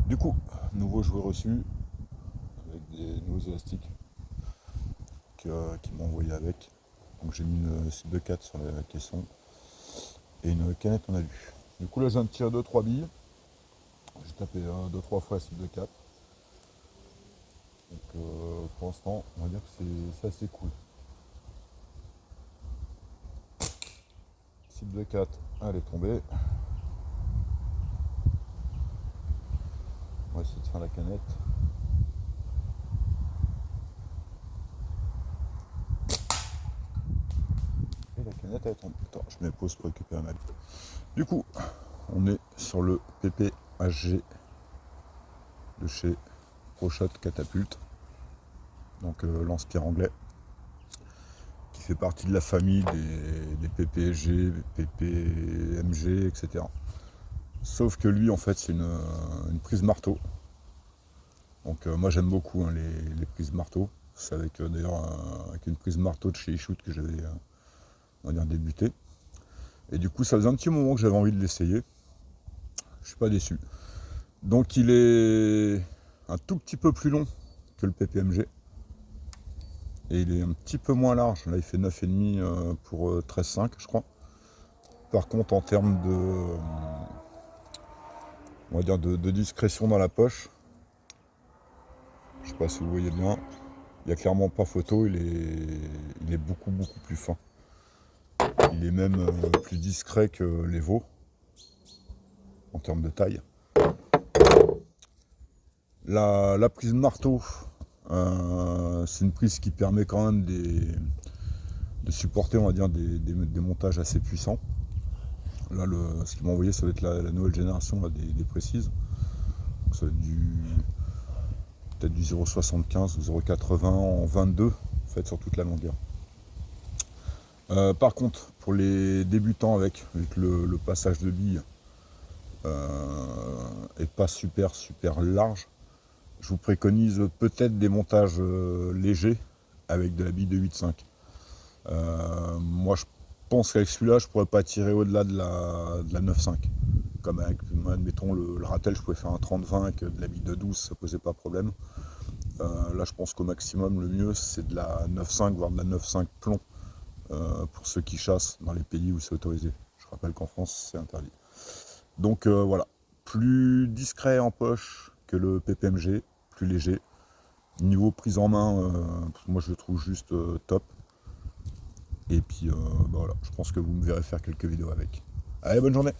Du coup, nouveau jouet reçu avec des nouveaux élastiques qu'ils m'ont envoyé avec. Donc j'ai mis une cible de 4 sur la caisson et une canette en alu. Du coup là je viens de tirer 2-3 billes. J'ai tapé 2-3 fois la cible de 4. Donc pour l'instant on va dire que c'est assez cool. Cible de 4, elle est tombée. On va essayer de faire la canette. Et la canette elle tombe. Attends, je mets pause pour récupérer ma bille. Du coup, on est sur le PPHG de chez ProShot Catapult. Donc lance-pierre anglais, qui fait partie de la famille des PPG, PPMG, etc. Sauf que lui, en fait, c'est une prise marteau. Donc moi, j'aime beaucoup hein, les prises marteau. C'est avec d'ailleurs avec une prise marteau de chez eShoot que j'avais, on va dire, débuté. Et du coup, ça faisait un petit moment que j'avais envie de l'essayer. Je suis pas déçu. Donc il est un tout petit peu plus long que le PPMG. Et il est un petit peu moins large. Là, il fait 9,5 pour 13,5, je crois. Par contre, en termes on va dire de discrétion dans la poche, je sais pas si vous voyez bien, il n'y a clairement pas photo. Il est beaucoup plus fin. Il est même plus discret que l'Evo en termes de taille. La prise marteau, c'est une prise qui permet quand même de supporter, on va dire, des montages assez puissants. Là, ce qu'ils m'ont envoyé, ça va être la nouvelle génération là, des précises. Donc, ça va être peut-être du 0,75 ou 0,80 en 22, en fait, sur toute la longueur. Par contre, pour les débutants avec le passage de billes est pas super large, je vous préconise peut-être des montages légers avec de la bille de 8,5. Moi, je pense qu'avec celui-là, je pourrais pas tirer au-delà de la 9,5. Comme avec, admettons, le ratel, je pouvais faire un 30-20 avec de la bille de 12, ça posait pas problème. Là, je pense qu'au maximum, le mieux, c'est de la 9,5, voire de la 9,5 plomb, pour ceux qui chassent dans les pays où c'est autorisé. Je rappelle qu'en France, c'est interdit. Donc voilà, plus discret en poche que le PPMG, plus léger. Niveau prise en main, moi je le trouve juste top. Et puis voilà, je pense que vous me verrez faire quelques vidéos avec. Allez, bonne journée!